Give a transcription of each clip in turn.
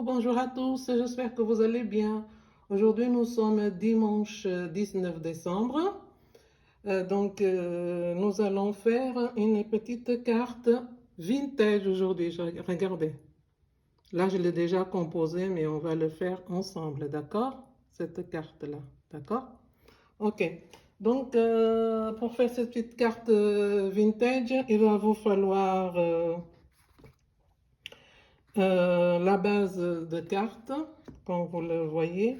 bonjour à tous, j'espère que vous allez bien. Aujourd'hui, nous sommes dimanche 19 décembre. Nous allons faire une petite carte vintage aujourd'hui. Regardez, là, je l'ai déjà composée, mais on va le faire ensemble, d'accord? Cette carte-là, d'accord? Ok. Pour faire cette petite carte vintage, il va vous falloir la base de carte, comme vous le voyez.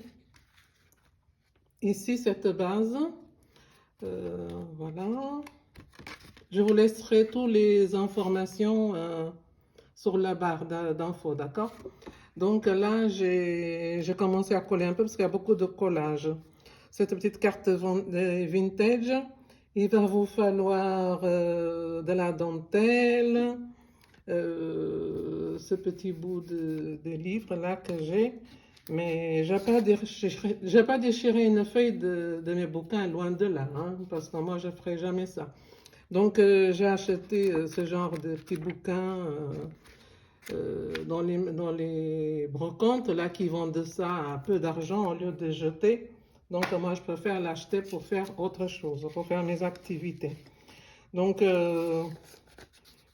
Ici, cette base. Voilà. Je vous laisserai toutes les informations sur la barre d'infos, d'accord? Donc là, j'ai commencé à coller un peu parce qu'il y a beaucoup de collage. Cette petite carte vintage, il va vous falloir de la dentelle, ce petit bout de livre là que j'ai, mais j'ai pas déchiré une feuille de mes bouquins, loin de là, hein, parce que moi je ferai jamais ça. Donc j'ai acheté ce genre de petits bouquins dans les brocantes là qui vendent ça à peu d'argent au lieu de jeter. Donc moi je préfère l'acheter pour faire autre chose, pour faire mes activités. Donc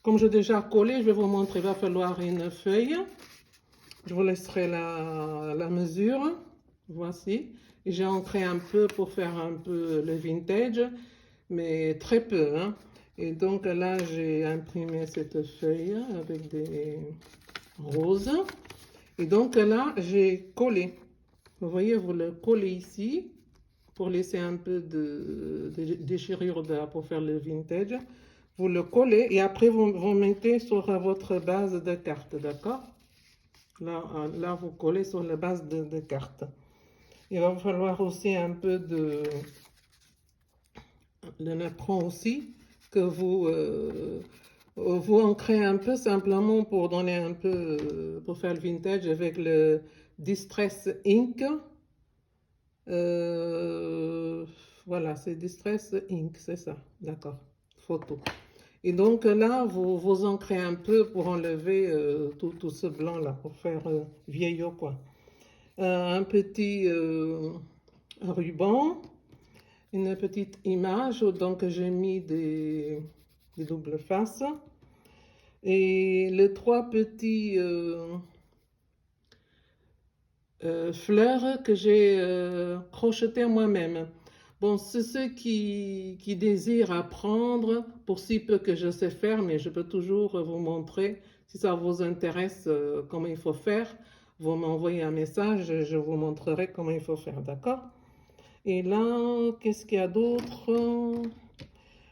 comme j'ai déjà collé, je vais vous montrer, il va falloir une feuille. Je vous laisserai la mesure. Voici. J'ai ancré un peu pour faire un peu le vintage, mais très peu, hein. Et donc là, j'ai imprimé cette feuille avec des roses. Et donc là, j'ai collé. Vous voyez, vous le collez ici pour laisser un peu de déchirure pour faire le vintage. Vous le collez et après vous mettez sur votre base de carte, d'accord? Là, vous collez sur la base de carte. Il va falloir aussi un peu de napperon aussi, que vous ancrez un peu simplement pour donner un peu, pour faire le vintage avec le Distress Ink. Voilà, c'est Distress Ink, c'est ça, d'accord, photo. Et donc là, vous ancrez un peu pour enlever tout ce blanc-là, pour faire vieillot, quoi. Un petit ruban, une petite image, donc j'ai mis des doubles faces. Et les trois petits fleurs que j'ai crochetés moi-même. Bon, c'est ceux qui désirent apprendre, pour si peu que je sais faire, mais je peux toujours vous montrer, si ça vous intéresse, comment il faut faire, vous m'envoyez un message, je vous montrerai comment il faut faire, d'accord? Et là, qu'est-ce qu'il y a d'autre?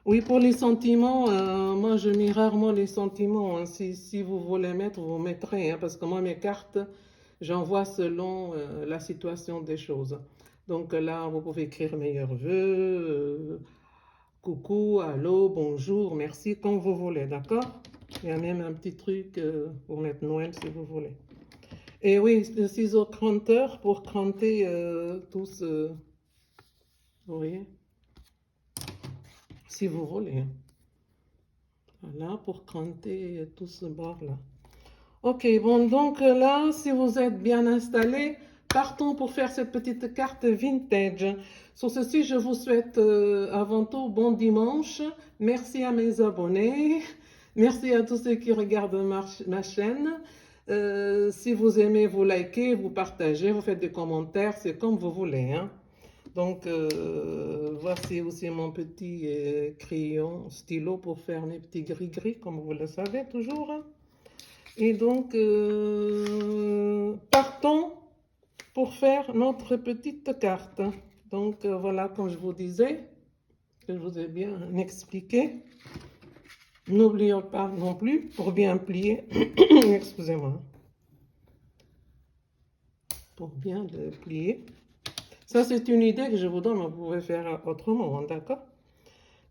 Oui, pour les sentiments, moi je mets rarement les sentiments, hein. Si vous voulez mettre, vous mettrez, hein, parce que moi mes cartes, j'envoie selon la situation des choses. Donc là, vous pouvez écrire meilleurs vœux, coucou, allô, bonjour, merci, comme vous voulez, d'accord? Il y a même un petit truc pour mettre Noël si vous voulez. Et oui, le ciseau cranteur pour cranter tout ce... Vous voyez? Si vous voulez. Voilà, pour cranter tout ce bord-là. Ok, bon, donc là, si vous êtes bien installés, partons pour faire cette petite carte vintage. Sur ceci, je vous souhaite avant tout bon dimanche. Merci à mes abonnés. Merci à tous ceux qui regardent ma chaîne. Si vous aimez, vous likez, vous partagez, vous faites des commentaires, c'est comme vous voulez, hein. Donc, voici aussi mon petit crayon stylo pour faire mes petits gris-gris, comme vous le savez toujours. Et donc, partons pour faire notre petite carte. Donc, voilà, comme je vous disais, que je vous ai bien expliqué. N'oublions pas non plus, pour bien plier, excusez-moi, pour bien le plier. Ça, c'est une idée que je vous donne, mais vous pouvez faire autrement, d'accord?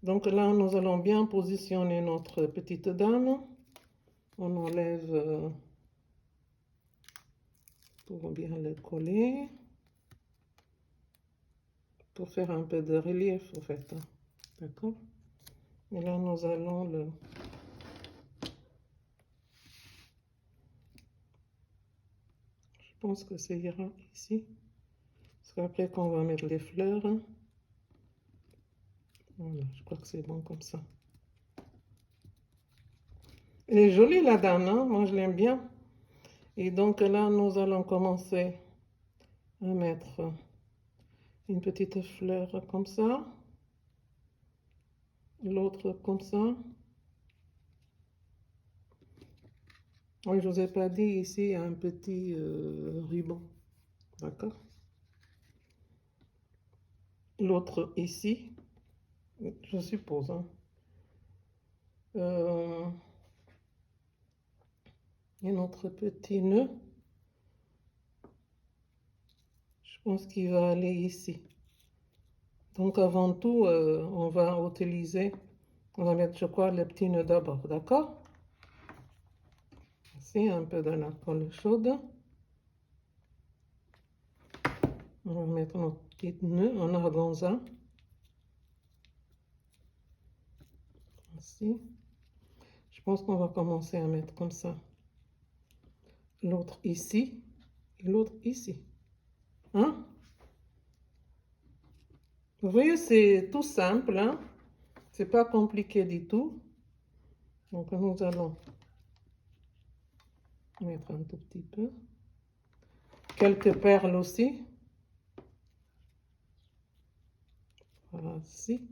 Donc là, nous allons bien positionner notre petite dame. On enlève pour bien le coller. Pour faire un peu de relief, en fait. D'accord? Et là, nous allons le... pense que ça ira ici. Parce qu'après, quand on va mettre les fleurs, voilà, je crois que c'est bon comme ça. Elle est jolie la dame, hein? Moi je l'aime bien. Et donc là, nous allons commencer à mettre une petite fleur comme ça. L'autre comme ça. Oui, je ne vous ai pas dit, ici, il y a un petit ruban. D'accord? L'autre ici, je suppose. Hein. Un autre petit nœud. Je pense qu'il va aller ici. Donc avant tout, on va utiliser, on va mettre, je crois, le petit nœud d'abord. D'accord? Ici, un peu de la colle chaude. On va mettre notre petit nœud en organza. Ici. Je pense qu'on va commencer à mettre comme ça. L'autre ici et l'autre ici. Hein? Vous voyez, c'est tout simple. Hein? C'est pas compliqué du tout. Donc nous allons mettre un tout petit peu. Quelques perles aussi. Voici.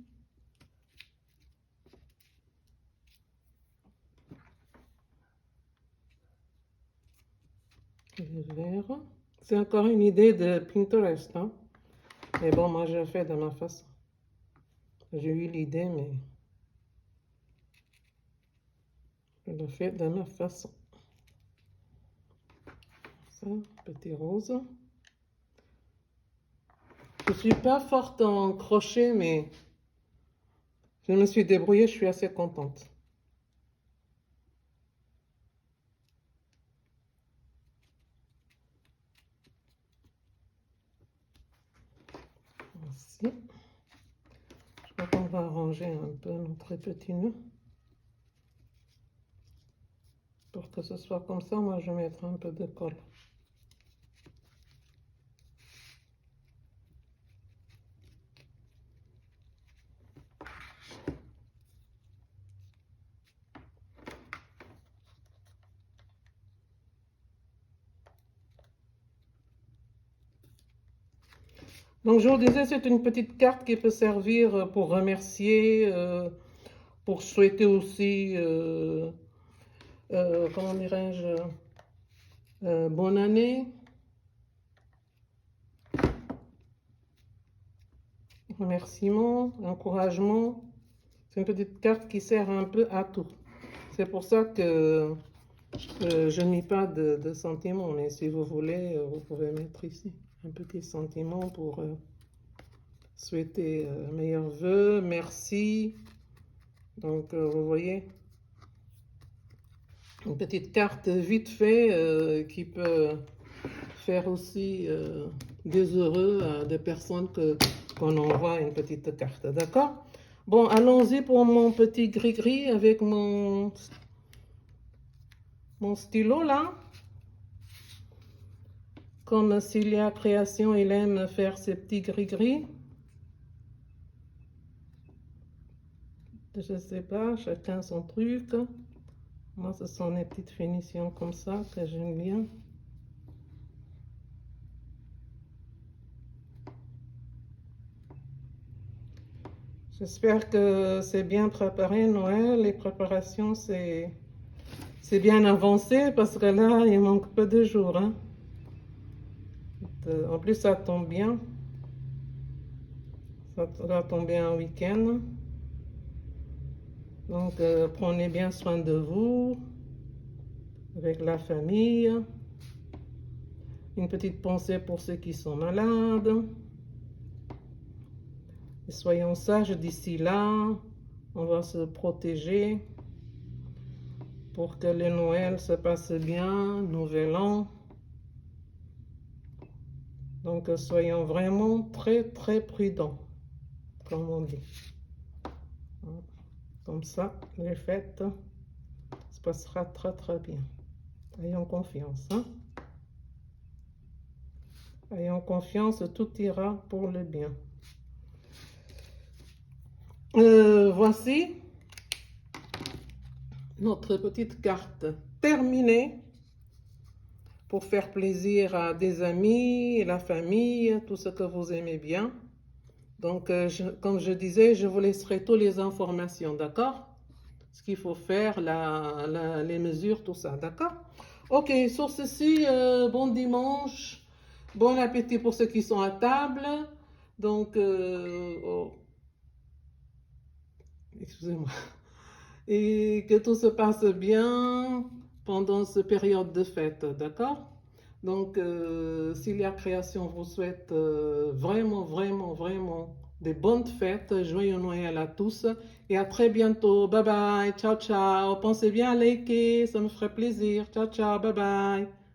Le vert. C'est encore une idée de Pinterest. Hein? Mais bon, moi, je le fais de ma façon. J'ai eu l'idée, mais je le fais de ma façon. Ça, petit rose. Je ne suis pas forte en crochet, mais je me suis débrouillée, je suis assez contente. Voici. Je crois qu'on va arranger un peu notre petit nœud. Pour que ce soit comme ça, moi je vais mettre un peu de colle. Donc je vous disais, c'est une petite carte qui peut servir pour remercier, pour souhaiter aussi, comment dirais-je, bonne année, remerciement, encouragement. C'est une petite carte qui sert un peu à tout. C'est pour ça que je n'ai pas de sentiments, mais si vous voulez, vous pouvez mettre ici un petit sentiment pour souhaiter meilleurs vœux, merci. Donc, vous voyez, une petite carte vite fait qui peut faire aussi des heureux à des personnes qu'on envoie une petite carte, d'accord? Bon, allons-y pour mon petit gris-gris avec mon stylo là. Comme Cilia Création, il aime faire ses petits gris-gris. Je ne sais pas, chacun son truc. Moi, ce sont les petites finitions comme ça que j'aime bien. J'espère que c'est bien préparé, Noël. Les préparations, c'est bien avancé parce que là, il manque peu de jours. Hein. En plus, ça tombe bien. Ça va tomber un week-end. Donc, prenez bien soin de vous, avec la famille. Une petite pensée pour ceux qui sont malades. Et soyons sages d'ici là. On va se protéger pour que le Noël se passe bien, Nouvel An. Donc, soyons vraiment très, très prudents, comme on dit. Comme ça, les fêtes se passera très, très bien. Ayons confiance. Hein? Ayons confiance, tout ira pour le bien. Voici notre petite carte terminée pour faire plaisir à des amis, la famille, tout ce que vous aimez bien. Donc, comme je disais, je vous laisserai toutes les informations, d'accord? Ce qu'il faut faire, les mesures, tout ça, d'accord? Ok, sur ceci, bon dimanche, bon appétit pour ceux qui sont à table. Donc, oh, excusez-moi. Et que tout se passe bien pendant cette période de fête, d'accord? Donc, s'il y a création, vous souhaite vraiment, vraiment, vraiment des bonnes fêtes. Joyeux Noël à tous et à très bientôt. Bye bye, ciao, ciao. Pensez bien à liker, ça me ferait plaisir. Ciao, ciao, bye bye.